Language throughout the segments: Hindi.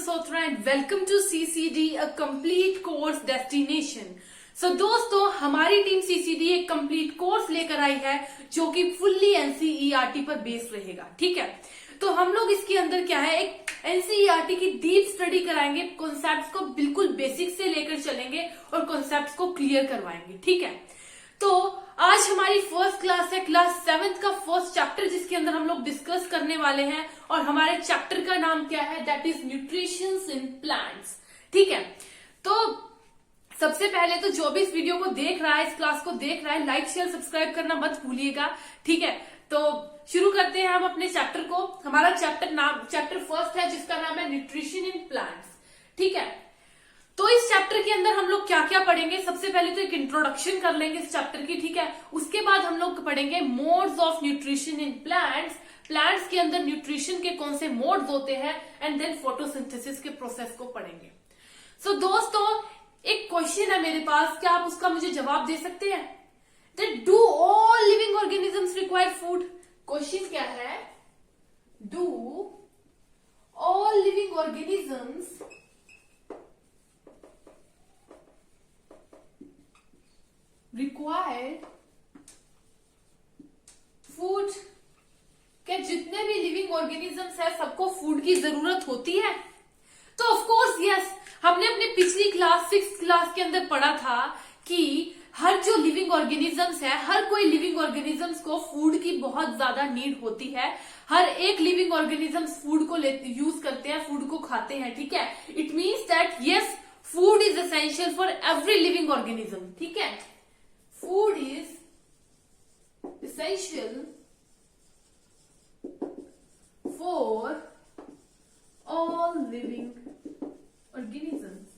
Sotra and welcome to CCD, a complete course destination. So दोस्तों, हमारी टीम CCD एक कंप्लीट कोर्स लेकर आई है जो कि फुल्ली NCERT पर बेस्ड रहेगा। ठीक है, तो हम लोग इसके अंदर क्या है, एक NCERT की डीप स्टडी कराएंगे, कॉन्सेप्ट्स को बिल्कुल बेसिक से लेकर चलेंगे और कॉन्सेप्ट्स को क्लियर करवाएंगे। ठीक है, तो आज हमारी फर्स्ट क्लास है, क्लास 7th का फर्स्ट चैप्टर, जिसके अंदर हम लोग डिस्कस करने वाले हैं और हमारे चैप्टर का नाम क्या है, that is nutrition in plants. ठीक है, तो सबसे पहले तो जो भी इस वीडियो को देख रहा है, इस क्लास को देख रहा है, लाइक शेयर सब्सक्राइब करना मत भूलिएगा। ठीक है, तो शुरू करते हैं हम अपने चैप्टर को। हमारा चैप्टर फर्स्ट है जिसका नाम है न्यूट्रिशन इन प्लांट्स। ठीक है, तो इस चैप्टर के अंदर हम लोग क्या क्या पढ़ेंगे, सबसे पहले तो एक इंट्रोडक्शन कर लेंगे इस चैप्टर की। ठीक है, उसके बाद हम लोग पढ़ेंगे modes of nutrition in plants, plants के अंदर न्यूट्रिशन के कौन से मोड्स होते हैं, एंड देन फोटोसिंथेसिस के प्रोसेस को पढ़ेंगे। सो दोस्तों, एक क्वेश्चन है मेरे पास, क्या आप उसका मुझे जवाब दे सकते हैं? That do all living organisms require food? Question क्या है, do all living organisms required food? क्या जितने भी लिविंग ऑर्गेनिजम्स है सबको फूड की जरूरत होती है? तो ऑफ कोर्स यस। हमने अपने पिछली क्लास 6th क्लास के अंदर पढ़ा था कि हर जो लिविंग ऑर्गेनिजम्स है, हर कोई लिविंग ऑर्गेनिजम्स को फूड की बहुत ज्यादा नीड होती है। हर एक लिविंग ऑर्गेनिजम्स फूड को यूज करते हैं, फूड को खाते हैं। ठीक है, it means that yes, food is essential for every living organism. ठीक है, food is essential for all living organisms।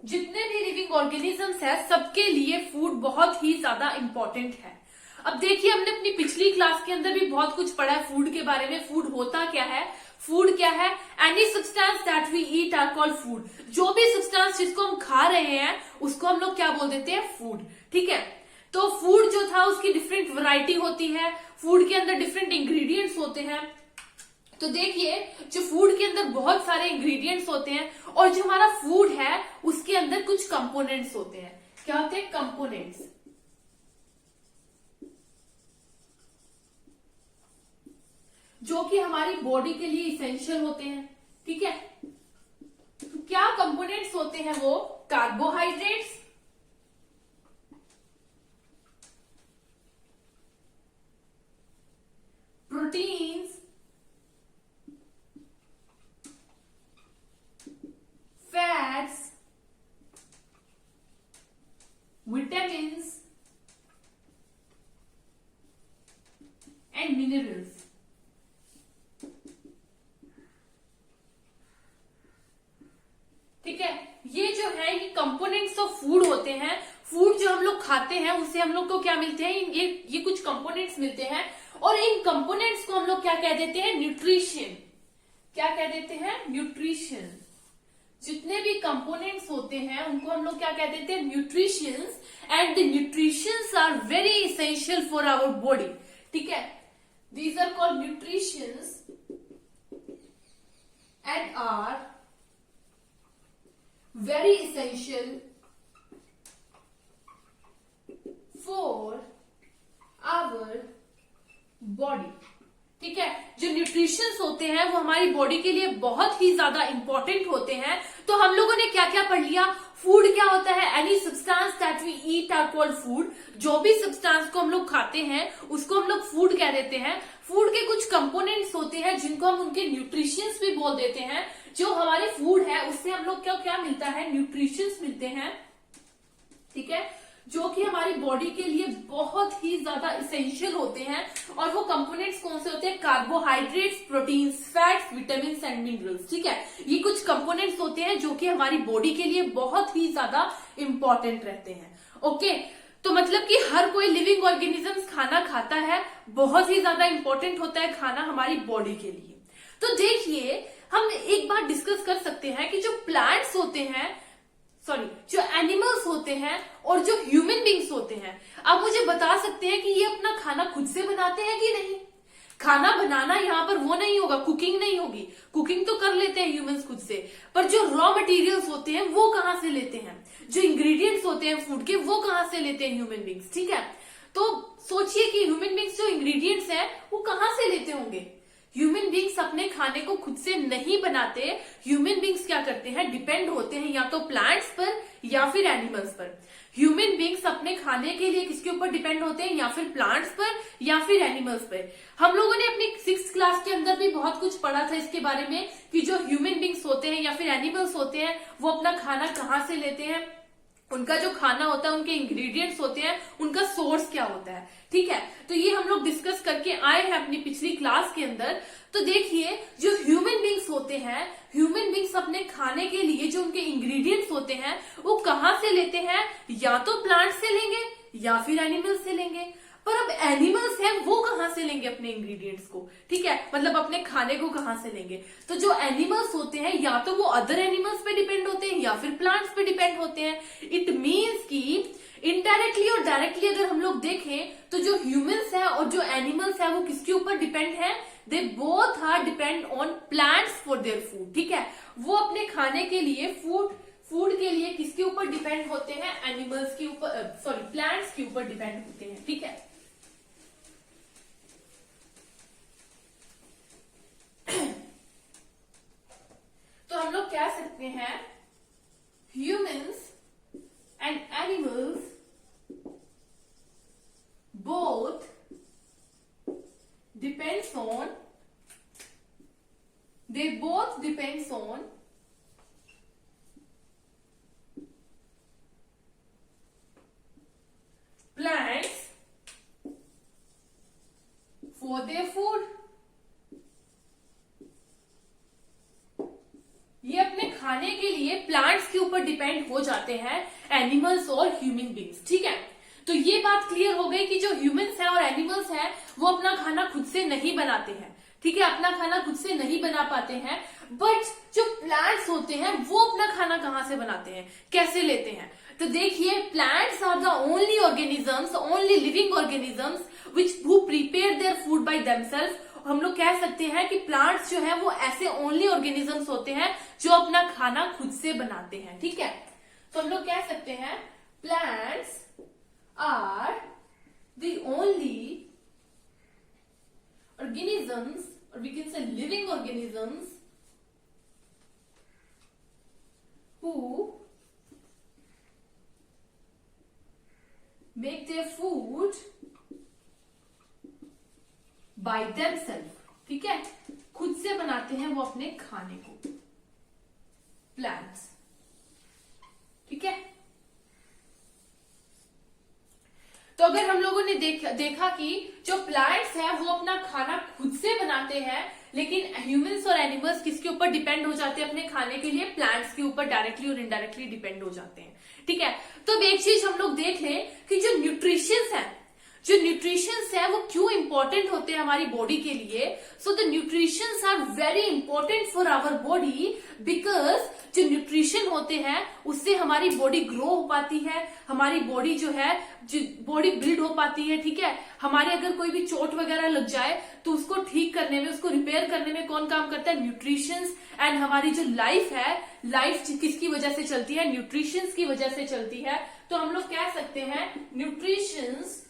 जितने भी लिविंग ऑर्गेनिजम्स है सबके लिए फूड बहुत ही ज्यादा इंपॉर्टेंट है। अब देखिए, हमने अपनी पिछली क्लास के अंदर भी बहुत कुछ पढ़ा है फूड के बारे में। फूड होता क्या है, फूड क्या है? Any substance that we eat are called food. जो भी सब्सटेंस जिसको हम खा रहे हैं उसको हम लोग क्या बोल देते हैं, फूड। ठीक है, तो फूड जो था उसकी डिफरेंट वैरायटी होती है, फूड के अंदर डिफरेंट इंग्रेडिएंट्स होते हैं। तो देखिए, जो फूड के अंदर बहुत सारे इंग्रेडिएंट्स होते हैं और जो हमारा फूड है उसके अंदर कुछ कंपोनेंट्स होते हैं। क्या होते हैं? कंपोनेंट्स, जो कि हमारी बॉडी के लिए इसेंशियल होते हैं। ठीक है, तो क्या कंपोनेंट्स होते हैं वो? Carbohydrates, proteins, fats, vitamins and minerals. ठीक है, ये जो है ये कंपोनेंट्स ऑफ फूड होते हैं। फूड जो हम लोग खाते हैं उससे हम लोग को क्या मिलते हैं, ये कुछ कंपोनेंट्स मिलते हैं और इन कंपोनेंट्स को हम लोग क्या कह देते हैं? न्यूट्रिशन। क्या कह देते हैं? न्यूट्रिशन। जितने भी कंपोनेंट्स होते हैं उनको हम लोग क्या कह देते हैं? Nutritions. And the nutritions are very essential for our body. ठीक है, these are called nutritions and are very essential for our body। ठीक है, जो न्यूट्रिशंस होते हैं वो हमारी बॉडी के लिए बहुत ही ज्यादा इंपॉर्टेंट होते हैं। तो हम लोगों ने क्या क्या पढ़ लिया? फूड क्या होता है? Any substance that we eat are called food. जो भी सब्सटेंस को हम लोग खाते हैं उसको हम लोग फूड कह देते हैं। फूड के कुछ कंपोनेंट्स होते हैं जिनको हम उनके न्यूट्रिशंस भी बोल देते हैं। जो हमारी फूड है उससे हम लोग क्या मिलता है? न्यूट्रिशंस मिलते हैं। ठीक है, जो कि हमारी बॉडी के लिए बहुत ही ज्यादा इसेंशियल होते हैं। और वो कंपोनेंट्स कौन से होते हैं? Carbohydrates, proteins, fats, vitamins and minerals. ठीक है, ये कुछ कंपोनेंट्स होते हैं जो कि हमारी बॉडी के लिए बहुत ही ज्यादा इंपॉर्टेंट रहते हैं। ओके, तो मतलब कि हर कोई लिविंग ऑर्गेनिजम्स खाना खाता है, बहुत ही ज्यादा इंपॉर्टेंट होता है खाना हमारी बॉडी के लिए। तो देखिए, हम एक बात डिस्कस कर सकते हैं कि जो प्लांट्स होते हैं, जो एनिमल्स होते हैं और जो ह्यूमन बींग्स होते हैं, आप मुझे बता सकते हैं कि ये अपना खाना खुद से बनाते हैं कि नहीं? खाना बनाना यहाँ पर वो नहीं होगा, कुकिंग नहीं होगी। कुकिंग तो कर लेते हैं ह्यूमंस खुद से, पर जो रॉ मटेरियल्स होते हैं वो कहाँ से लेते हैं, जो इंग्रेडिएंट्स होते हैं फूड के वो कहाँ से लेते हैं ह्यूमन बींग्स। ठीक है, तो सोचिए कि ह्यूमन बींग्स जो इंग्रेडिएंट्स हैं वो कहाँ से लेते होंगे। ह्यूमन बींग्स अपने खाने को खुद से नहीं बनाते। ह्यूमन बींग्स क्या करते हैं, डिपेंड होते हैं या तो प्लांट्स पर या फिर एनिमल्स पर। ह्यूमन बींग्स अपने खाने के लिए किसके ऊपर डिपेंड होते हैं, या फिर प्लांट्स पर या फिर एनिमल्स पर। हम लोगों ने अपनी 6th क्लास के अंदर भी बहुत कुछ पढ़ा था इसके बारे में कि जो ह्यूमन बींग्स होते हैं या फिर एनिमल्स होते हैं वो अपना खाना कहाँ से लेते हैं, उनका जो खाना होता है, उनके इंग्रेडिएंट्स होते हैं, उनका सोर्स क्या होता है। ठीक है, तो ये हम लोग डिस्कस करके आए हैं अपनी पिछली क्लास के अंदर। तो देखिए, जो ह्यूमन बींग्स होते हैं, ह्यूमन बींग्स अपने खाने के लिए जो उनके इंग्रेडिएंट्स होते हैं वो कहाँ से लेते हैं, या तो प्लांट से लेंगे या फिर एनिमल से लेंगे। पर अब एनिमल्स हैं वो कहाँ से लेंगे अपने इंग्रेडिएंट्स को, ठीक है, मतलब अपने खाने को कहाँ से लेंगे। तो जो एनिमल्स होते हैं या तो वो अदर एनिमल्स पे डिपेंड होते हैं या फिर प्लांट्स पे डिपेंड होते हैं। इट मीन्स कि इनडायरेक्टली और डायरेक्टली अगर हम लोग देखें तो जो ह्यूमंस है और जो एनिमल्स है वो किसके ऊपर डिपेंड है, they both are depend on plants for their food. ठीक है, वो अपने खाने के लिए फूड के लिए किसके ऊपर डिपेंड होते हैं, एनिमल्स के ऊपर, सॉरी प्लांट्स के ऊपर डिपेंड होते हैं। ठीक है, तो हम लोग कह सकते हैं humans and animals both depends on plants for their food। ये अपने खाने के लिए प्लांट्स के ऊपर डिपेंड हो जाते हैं, एनिमल्स और ह्यूमन बींग्स। ठीक है, तो ये बात क्लियर हो गई कि जो ह्यूमंस हैं और एनिमल्स हैं वो अपना खाना खुद से नहीं बनाते हैं। ठीक है, अपना खाना खुद से नहीं बना पाते हैं, बट जो प्लांट्स होते हैं वो अपना खाना कहाँ से बनाते हैं, कैसे लेते हैं। तो देखिए, plants are the only organisms, only living organisms which who prepare their food by themself. हम लोग कह सकते हैं कि प्लांट्स जो है वो ऐसे ओनली ऑर्गेनिजम्स होते हैं जो अपना खाना खुद से बनाते हैं। ठीक है, तो हम लोग कह सकते हैं plants are the only organisms, or we can say living organisms, who make their food by themselves। ठीक है, खुद से बनाते हैं वो अपने खाने को, प्लांट्स। ठीक है, तो अगर हम लोगों ने देखा कि जो प्लांट्स हैं वो अपना खाना खुद से बनाते हैं, लेकिन ह्यूमंस और एनिमल्स किसके ऊपर डिपेंड हो जाते हैं अपने खाने के लिए, प्लांट्स के ऊपर डायरेक्टली और इनडायरेक्टली डिपेंड हो जाते हैं। ठीक है, तो अब एक चीज हम लोग देख लें कि जो न्यूट्रिशंस है वो क्यों इंपॉर्टेंट होते हैं हमारी बॉडी के लिए। So the nutritions are very important for our body, because जो न्यूट्रिशन होते हैं उससे हमारी बॉडी ग्रो हो पाती है, हमारी बॉडी जो है बॉडी बिल्ड हो पाती है। ठीक है, हमारे अगर कोई भी चोट वगैरह लग जाए तो उसको ठीक करने में, उसको रिपेयर करने में कौन काम करता है, न्यूट्रिशंस। एंड हमारी जो लाइफ है, लाइफ किसकी वजह से चलती है, न्यूट्रिशंस की वजह से चलती है। तो हम लोग कह सकते हैं nutritions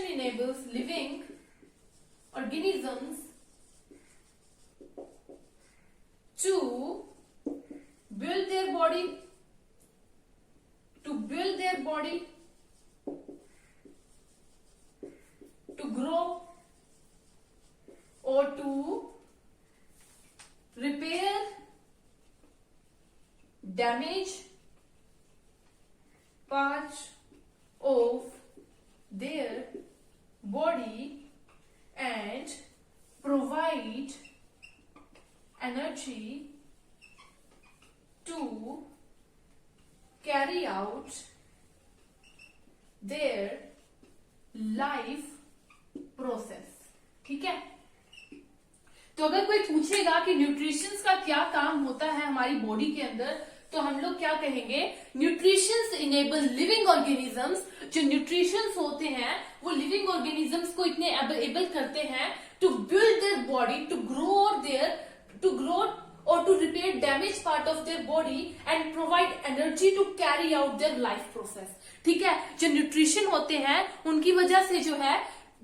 enables living organisms to build their body, to grow or to repair damage parts of their body and provide energy to carry out their life process। ठीक है, तो अगर कोई पूछेगा कि न्यूट्रिशंस का क्या काम होता है हमारी बॉडी के अंदर, तो हम लोग क्या कहेंगे, न्यूट्रिशंस इनेबल लिविंग ऑर्गेनिजम्स। जो न्यूट्रिशंस होते हैं वो लिविंग ऑर्गेनिजम्स को इतने एबल करते हैं to build their body, to grow or to repair damaged part of their body and provide energy to carry out their life process। ठीक है, जो न्यूट्रिशन होते हैं उनकी वजह से जो है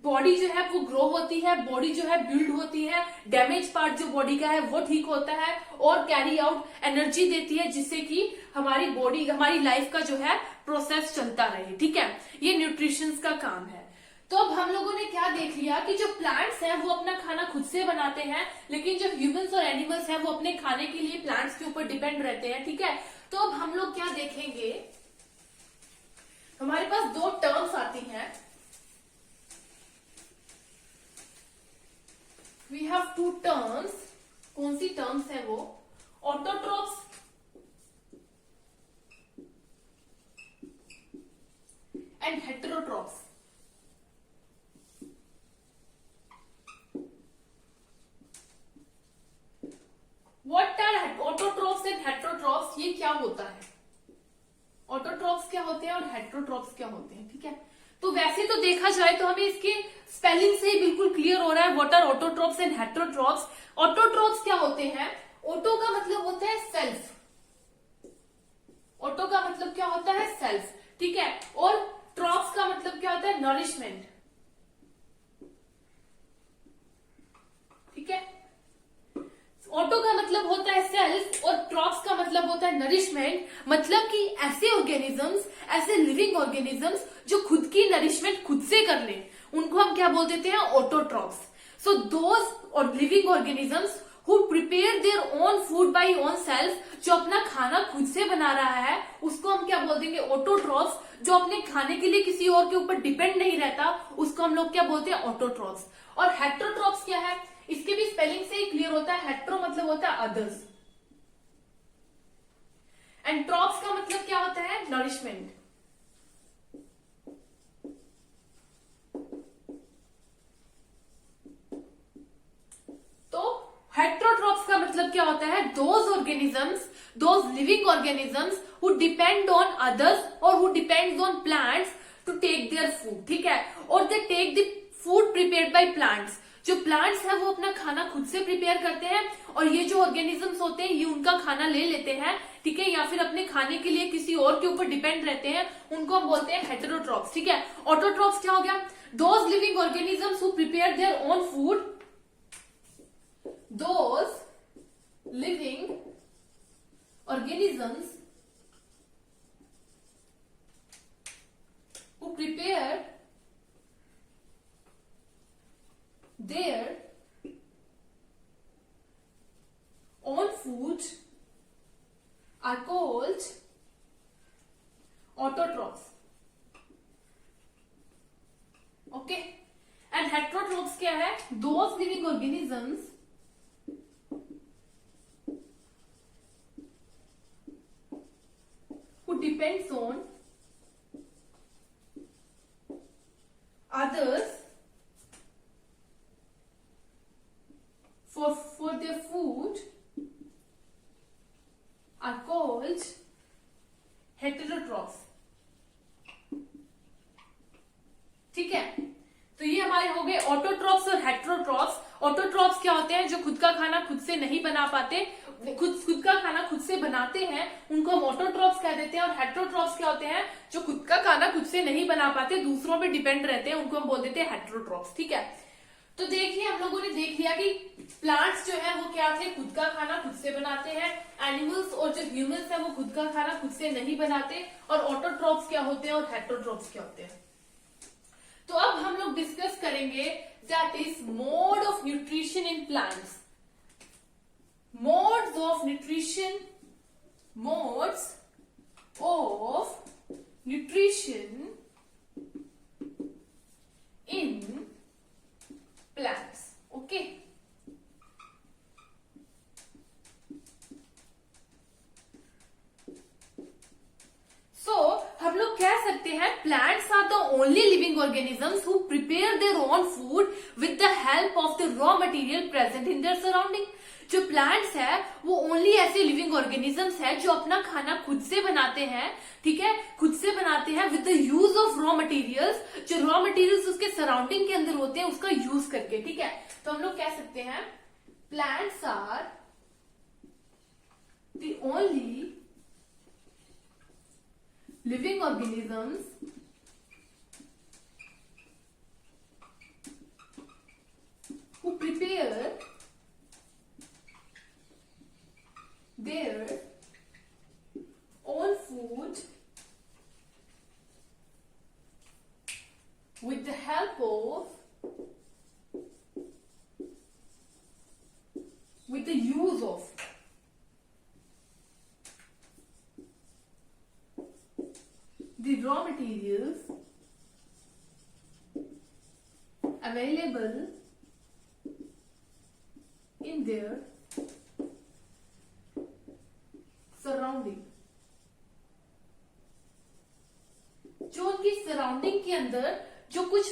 बॉडी जो है वो ग्रो होती है, बॉडी जो है बिल्ड होती है, डैमेज पार्ट जो बॉडी का है वो ठीक होता है और कैरी आउट एनर्जी देती है, जिससे कि हमारी बॉडी, हमारी लाइफ का जो है प्रोसेस चलता रहे। ठीक है, ये न्यूट्रिशन का काम है। तो अब हम लोगों ने क्या देख लिया कि जो प्लांट्स हैं वो अपना खाना खुद से बनाते हैं, लेकिन जो ह्यूमंस और एनिमल्स हैं वो अपने खाने के लिए प्लांट्स के ऊपर डिपेंड रहते हैं। ठीक है, तो अब हम लोग क्या देखेंगे, हमारे पास दो टर्म्स आती हैं। We have two terms. कौन सी टर्म्स है वो, autotrophs and heterotrophs. What are autotrophs and heterotrophs? ये क्या होता है, ऑटोट्रॉप्स क्या होते हैं और हेटेरोट्रॉप्स क्या होते हैं। ठीक है, तो वैसे तो देखा जाए तो हमें इसके स्पेलिंग से ही बिल्कुल क्लियर हो रहा है what are autotrophs and heterotrophs. Autotrophs क्या होते हैं, ऑटो का मतलब होता है सेल्फ, ऑटो का मतलब क्या होता है सेल्फ। ठीक है, और ट्रॉप्स का मतलब क्या होता है नरिशमेंट। ठीक है, ऑटो का मतलब होता है सेल्फ और ट्रॉप्स का मतलब होता है नरिशमेंट। मतलब कि ऐसे ऑर्गेनिजम्स, ऐसे लिविंग ऑर्गेनिजम्स जो खुद की नरिशमेंट खुद से कर ले, उनको हम क्या बोल देते हैं, autotrophs. So those living organisms who prepare their own food by own self, जो अपना खाना खुद से बना रहा है उसको हम क्या बोल देंगे, ऑटोट्रॉप्स। जो अपने खाने के लिए किसी और के ऊपर डिपेंड नहीं रहता उसको हम लोग क्या बोलते हैं, ऑटोट्रॉप्स। और हेटेरोट्रॉप्स क्या है, इसके भी स्पेलिंग से ही क्लियर होता है, हेट्रो मतलब होता है अदर्स एंड ट्रॉप्स का मतलब क्या होता है, नरिशमेंट। तो हेटेरोट्रॉप्स का मतलब क्या होता है, those organisms, those living organisms who depend on others और who depends on plants to take their food. ठीक है, और they take the food prepared by plants. जो प्लांट्स है वो अपना खाना खुद से प्रिपेयर करते हैं और ये जो ऑर्गेनिजम्स होते हैं ये उनका खाना ले लेते हैं। ठीक है, या फिर अपने खाने के लिए किसी और के ऊपर डिपेंड रहते हैं, उनको हम बोलते हैं हेटेरोट्रॉप्स। ठीक है, ऑटोट्रॉप्स क्या हो गया, those living organisms who prepare their own food, those living organisms who prepare their own food are called autotrophs. Okay, and heterotrophs क्या है, those living organisms who depends on others for their food are called heterotrophs। ठीक है, तो ये हमारे हो गए ऑटोट्रॉप्स और हेटेरोट्रॉप्स। ऑटोट्रॉप्स क्या होते हैं, जो खुद का खाना खुद से नहीं बना पाते, खुद का खाना खुद से बनाते हैं, उनको हम ऑटोट्रॉप्स कह देते हैं। और हेटेरोट्रॉप्स क्या होते हैं, जो खुद का खाना खुद से नहीं बना पाते, दूसरों पे डिपेंड रहते हैं, उनको हम बोल देते हैं हेटेरोट्रॉप्स। ठीक है, तो देखिए हम लोगों ने देख लिया कि प्लांट्स जो है वो क्या थे, खुद का खाना खुद से बनाते हैं। एनिमल्स और जो ह्यूमंस है वो खुद का खाना खुद से नहीं बनाते। और ऑटोट्रॉप्स क्या होते हैं और हेटेरोट्रॉप्स क्या होते हैं। तो अब हम लोग डिस्कस करेंगे that is mode of nutrition in plants. Modes of nutrition, modes of nutrition in plants. Okay, so हम लोग कह सकते हैं plants are the only living organisms who prepare their own food with the help of the raw material present in their surrounding. जो प्लांट्स है वो ओनली ऐसे लिविंग ऑर्गेनिजम्स है जो अपना खाना खुद से बनाते हैं, ठीक है, खुद से बनाते हैं with the use of raw materials, जो रॉ मटेरियल्स उसके सराउंडिंग के अंदर होते हैं उसका यूज करके, ठीक है। तो हम लोग कह सकते हैं plants are the only living organisms who prepare their own food with the help of, with the use of the raw materials available in their surrounding, जो उनकी सराउंडिंग के अंदर जो कुछ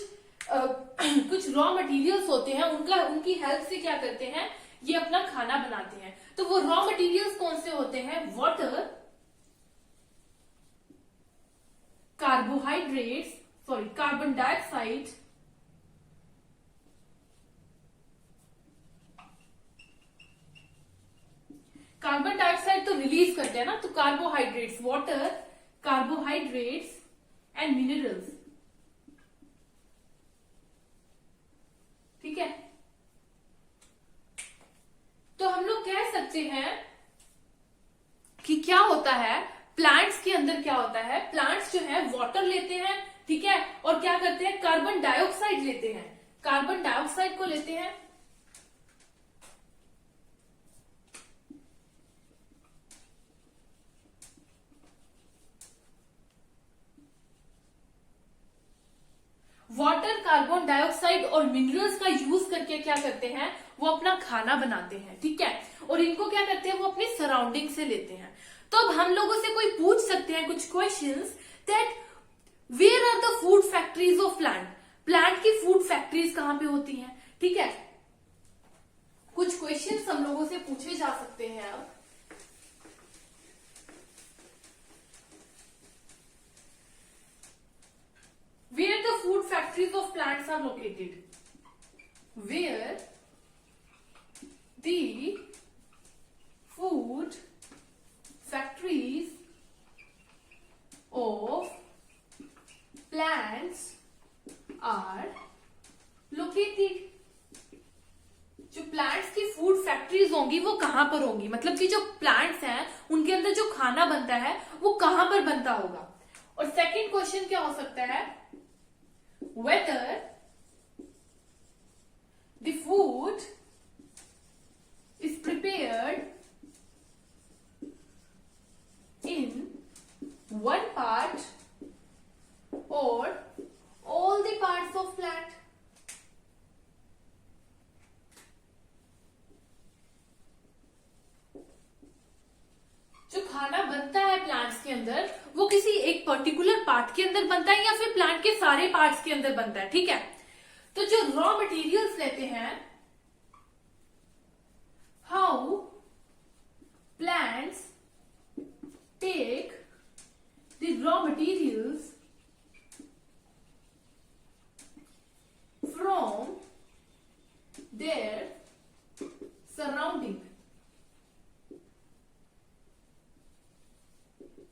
कुछ रॉ मटेरियल्स होते हैं उनकी हेल्प से क्या करते हैं, ये अपना खाना बनाते हैं। तो वो रॉ मटेरियल्स कौन से होते हैं? Water, carbohydrates, sorry carbon dioxide, carbon dioxide तो रिलीज करते हैं ना, तो carbohydrates, water, carbohydrates and minerals, ठीक है। तो हम लोग कह सकते हैं कि क्या होता है प्लांट्स के अंदर, क्या होता है, प्लांट्स जो है वाटर लेते हैं, ठीक है, और क्या करते हैं, कार्बन डाइऑक्साइड लेते हैं, कार्बन डाइऑक्साइड को लेते हैं, वाटर, कार्बन डाइऑक्साइड और मिनरल्स का यूज करके क्या करते हैं, वो अपना खाना बनाते हैं, ठीक है। और इनको क्या करते हैं, वो अपनी सराउंडिंग से लेते हैं। तो अब हम लोगों से कोई पूछ सकते हैं कुछ questions that where are the food factories of plant, plant की फूड फैक्ट्रीज कहां पे होती हैं, ठीक है। कुछ क्वेश्चंस हम लोगों से पूछे जा सकते हैं। अब where the food factories of plants are located, where the food factories of plants are located, जो प्लांट्स की फूड फैक्ट्रीज होंगी वो कहां पर होंगी, मतलब कि जो प्लांट्स हैं उनके अंदर जो खाना बनता है वो कहां पर बनता होगा। और सेकंड क्वेश्चन क्या हो सकता है, whether the food is prepared in one part or all the parts of plant, जो खाना बनता है प्लांट्स के अंदर वो किसी एक पर्टिकुलर पार्ट के अंदर बनता है या फिर प्लांट के सारे पार्ट्स के अंदर बनता है, ठीक है। तो जो रॉ मटेरियल्स लेते हैं, how plants take the raw materials from their surrounding,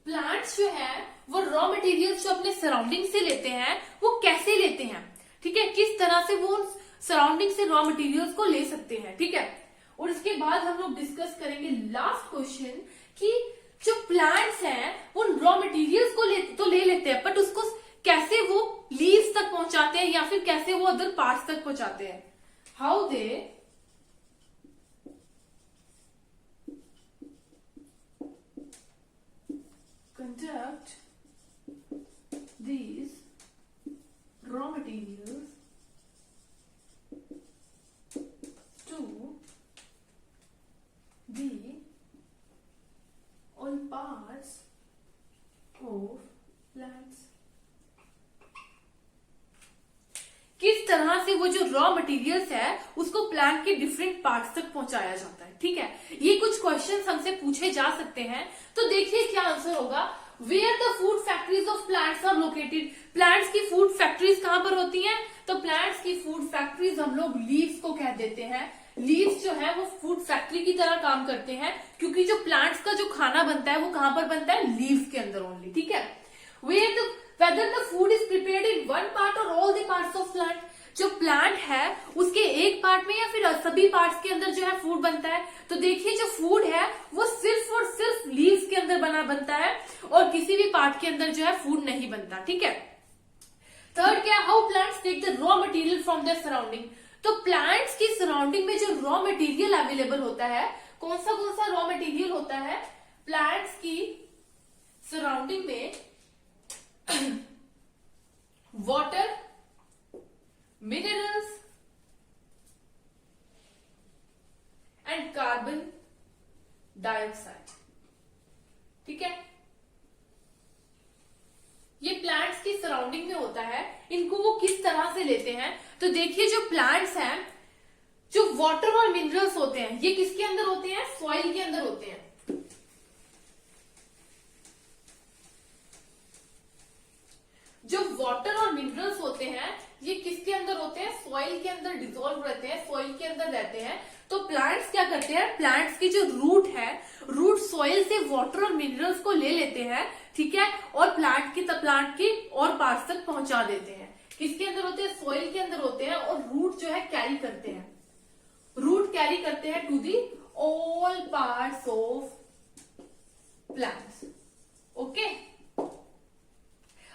plants जो है वो रॉ मटेरियल्स जो अपने सराउंडिंग से लेते हैं वो कैसे लेते हैं, ठीक है, किस तरह से वो सराउंडिंग से रॉ मटेरियल्स को ले सकते हैं, ठीक है। और इसके बाद हम लोग डिस्कस करेंगे लास्ट क्वेश्चन कि जो प्लांट्स हैं वो रॉ मटेरियल्स को ले लेते हैं, बट उसको कैसे वो लीव्स तक पहुंचाते हैं या फिर कैसे वो अदर पार्ट्स तक पहुंचाते हैं, how they conduct these raw materials to the all parts of plants। किस तरह से वो जो रॉ मटेरियल्स है उसको प्लांट के डिफरेंट पार्ट्स तक पहुंचाया जाता है। ठीक है, ये कुछ क्वेश्चंस हमसे पूछे जा सकते हैं। तो देखिए क्या आंसर होगा। Where the food factories of plants are located. Plants की फूड फैक्ट्रीज कहां पर होती हैं? तो प्लांट्स की फूड फैक्ट्रीज हम लोग लीव्स को कह देते हैं। लीव्स जो है वो फूड फैक्ट्री की तरह काम करते हैं, क्योंकि जो प्लांट्स का जो खाना बनता है वो कहां पर बनता है? लीव्स के अंदर ओनली। ठीक है, whether the food is prepared in one part or all the parts of plant। जो प्लांट है उसके एक पार्ट में या फिर सभी पार्ट्स के अंदर जो है फूड बनता है। तो देखिए जो फूड है वो सिर्फ और सिर्फ लीव्स के अंदर बनता है और किसी भी पार्ट के अंदर जो है फूड नहीं बनता। ठीक है, थर्ड क्या, how plants take the raw material from their surrounding. तो प्लांट्स की सराउंडिंग में जो रॉ मटेरियल अवेलेबल होता है, कौन सा रॉ मटेरियल होता है? प्लांट्स की सराउंडिंग में water, minerals and carbon dioxide. ठीक है, ये प्लांट्स की सराउंडिंग में होता है। इनको वो किस तरह से लेते हैं? तो देखिए जो प्लांट्स हैं, जो वाटर और मिनरल्स होते हैं ये किसके अंदर होते हैं? सॉइल के अंदर होते हैं। जो वाटर और मिनरल्स होते हैं ये किसके अंदर होते हैं? सॉइल के अंदर डिसॉल्व रहते हैं, सॉइल के अंदर रहते हैं। तो प्लांट्स क्या करते हैं? प्लांट्स की जो रूट है, रूट सॉइल से वाटर और मिनरल्स को ले लेते हैं। ठीक है, और प्लांट की और पार्ट्स तक पहुंचा देते हैं। किसके अंदर होते हैं? सॉइल के अंदर होते हैं। और रूट जो है कैरी करते हैं, रूट कैरी करते हैं to the all parts of plants. Okay,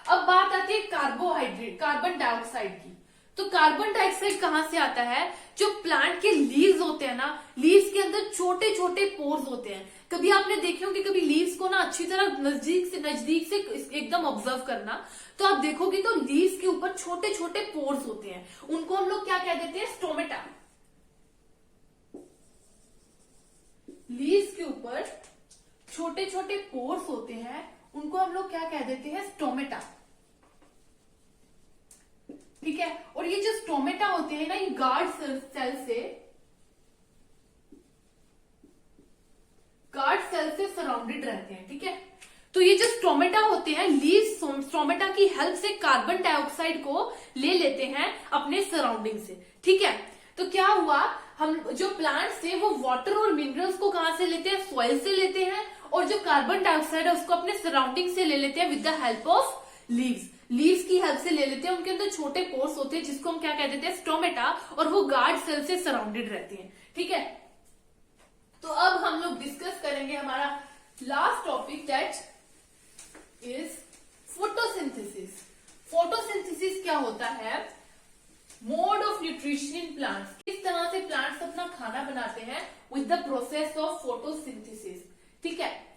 अब बात आती है कार्बन डाइऑक्साइड की। तो कार्बन डाइऑक्साइड कहां से आता है? जो प्लांट के लीव्स होते हैं ना, लीव्स के अंदर छोटे छोटे पोर्स होते हैं। कभी आपने देखे होंगे, कभी लीव्स को ना अच्छी तरह नजदीक से एकदम ऑब्जर्व करना, तो आप देखोगे तो लीव्स के ऊपर छोटे छोटे पोर्स होते हैं। उनको हम लोग क्या कह देते हैं? स्टोमेटा। लीव्स के ऊपर छोटे छोटे पोर्स होते हैं, उनको हम लोग क्या कह देते हैं? स्टोमेटा। ठीक है, और ये जो स्टोमेटा होते हैं ना, ये गार्ड सेल से सराउंडेड रहते हैं। ठीक है, तो ये जो स्टोमेटा होते हैं, लीव्स स्टोमेटा की हेल्प से कार्बन डाइऑक्साइड को ले लेते हैं अपने सराउंडिंग से। ठीक है, तो क्या हुआ, हम जो प्लांट्स थे वो वाटर और मिनरल्स को कहां से लेते हैं? सॉइल से लेते हैं। और जो कार्बन डाइऑक्साइड है उसको अपने सराउंडिंग से ले लेते हैं with the help of leaves की हेल्प से ले लेते हैं। उनके अंदर छोटे पोर्स होते हैं जिसको हम क्या कह देते हैं? स्टोमेटा। और वो गार्ड सेल से सराउंडेड रहती हैं। ठीक है, तो अब हम लोग डिस्कस करेंगे हमारा last topic, that is photosynthesis. Photosynthesis क्या होता है? Mode of nutrition in plants. किस तरह से प्लांट्स अपना खाना बनाते हैं with the process of photosynthesis. ठीक है,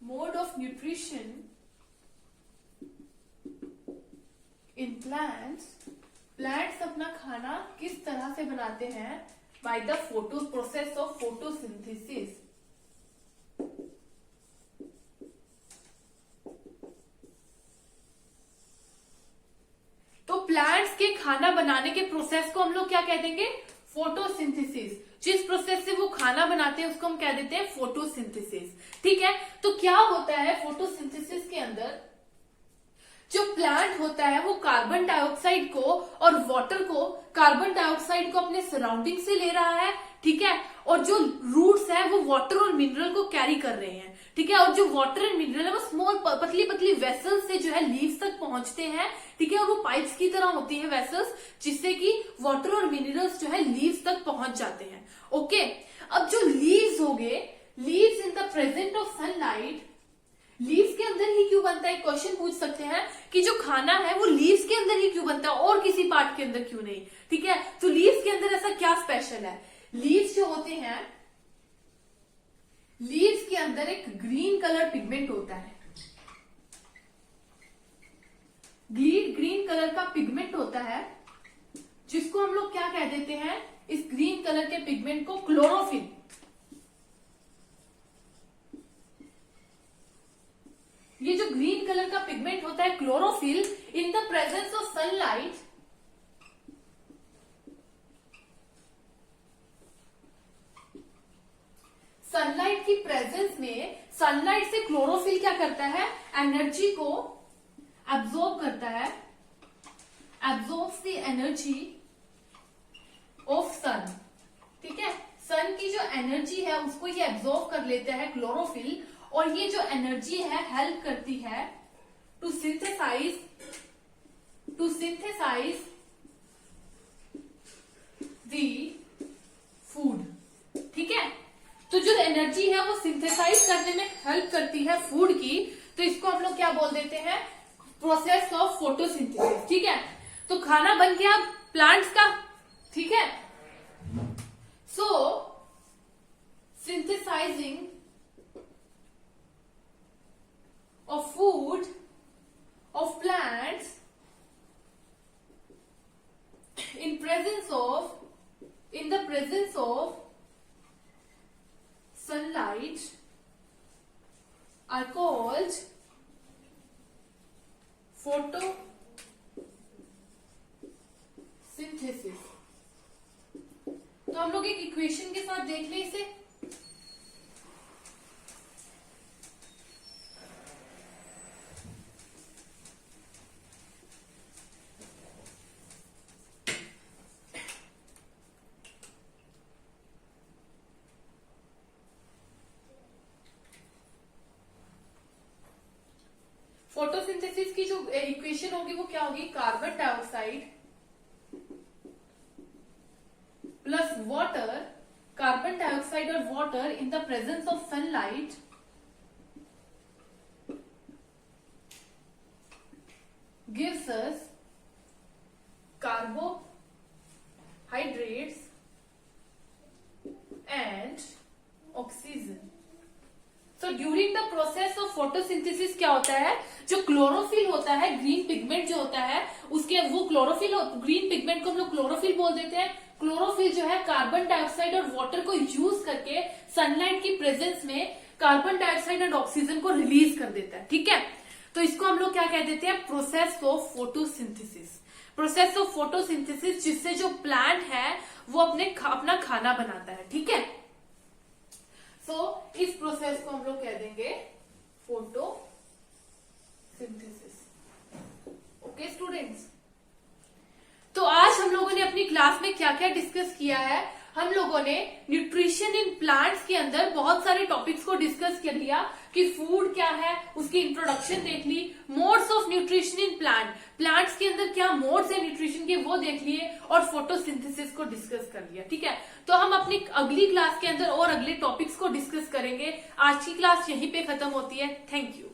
mode of nutrition in plants अपना खाना किस तरह से बनाते हैं? By the process of photosynthesis. तो प्लांट्स के खाना बनाने के प्रोसेस को हम लोग क्या कह देंगे? फोटोसिंथेसिस। जिस प्रोसेस से वो खाना बनाते हैं उसको हम कह देते हैं फोटोसिंथेसिस। ठीक है, तो क्या होता है फोटोसिंथेसिस के अंदर? जो प्लांट होता है वो कार्बन डाइऑक्साइड को और वाटर को, कार्बन डाइऑक्साइड को अपने सराउंडिंग से ले रहा है। ठीक है, और जो रूट्स है वो वाटर और मिनरल को कैरी कर रहे हैं। ठीक है, और जो वाटर एंड मिनरल है वो स्मॉल पतली पतली वेसल्स से जो है लीव्स तक पहुंचते हैं। ठीक है, और वो पाइप्स की तरह होती है वेसल्स, जिससे कि वाटर और मिनरल्स जो है लीव्स तक पहुंच जाते हैं। ओके, अब जो लीव्स हो गए, leaves in the present of sunlight, leaves के अंदर ही क्यों बनता है? क्वेश्चन पूछ सकते हैं कि जो खाना है वो लीव्स के अंदर ही क्यों बनता है और किसी पार्ट के अंदर क्यों नहीं? ठीक है, तो लीव्स के अंदर ऐसा क्या स्पेशल है? लीव्स जो होते हैं, लीव्स के अंदर एक ग्रीन कलर पिगमेंट होता है। ग्रीन कलर का पिगमेंट होता है, जिसको हम लोग क्या कह देते हैं? इस ग्रीन कलर के पिगमेंट को क्लोरोफिल। ये जो ग्रीन कलर का पिगमेंट होता है chlorophyll, in the presence of sunlight, sunlight की प्रेजेंस में सनलाइट से क्लोरोफिल क्या करता है, एनर्जी को एब्जॉर्ब करता है, एब्जॉर्ब्स द एनर्जी ऑफ सन। ठीक है, सन की जो एनर्जी है उसको ये एब्जॉर्ब कर लेता है क्लोरोफिल, और ये जो एनर्जी है हेल्प करती है टू सिंथेसाइज द फूड। ठीक है, तो जो एनर्जी है वो सिंथेसाइज करने में हेल्प करती है फूड की, तो इसको हम लोग क्या बोल देते हैं, प्रोसेस ऑफ फोटोसिंथेसिस। ठीक है, तो खाना बन गया प्लांट्स का। ठीक है, so synthesizing of food of plants in the presence of sunlight are called photosynthesis। तो हम लोग एक इक्वेशन के साथ देख लें इसे। फोटोसिंथेसिस की जो इक्वेशन होगी वो क्या होगी, carbon dioxide plus water, carbon dioxide और water in the presence of sunlight gives us carbohydrates and oxygen। So during the process of photosynthesis क्या होता है, जो क्लोरोफिल होता है, ग्रीन पिगमेंट जो होता है उसके, वो क्लोरोफिल, ग्रीन पिगमेंट को हम लोग क्लोरोफिल बोल देते हैं। क्लोरोफिल जो है कार्बन डाइऑक्साइड और वाटर को यूज करके सनलाइट की प्रेजेंस में कार्बन डाइऑक्साइड और ऑक्सीजन को रिलीज कर देता है। ठीक है, तो इसको हम लोग क्या कह देते हैं, process of photosynthesis. Process of photosynthesis, जिससे जो प्लांट है वो अपना खाना बनाता है। ठीक है, सो इस प्रोसेस को हम लोग कह देंगे फोटोसिंथेसिस। ओके स्टूडेंट्स, तो आज हम लोगों ने अपनी क्लास में क्या क्या डिस्कस किया है, हम लोगों ने न्यूट्रिशन इन प्लांट्स के अंदर बहुत सारे टॉपिक्स को डिस्कस कर लिया कि फूड क्या है, उसकी इंट्रोडक्शन देख ली, modes of nutrition in plants के अंदर क्या मोड्स है न्यूट्रिशन के वो देख लिए, और फोटोसिंथेसिस को डिस्कस कर लिया। ठीक है, तो हम अपनी अगली क्लास के अंदर और अगले टॉपिक्स को डिस्कस करेंगे। आज की क्लास यहीं पे खत्म होती है। Thank you.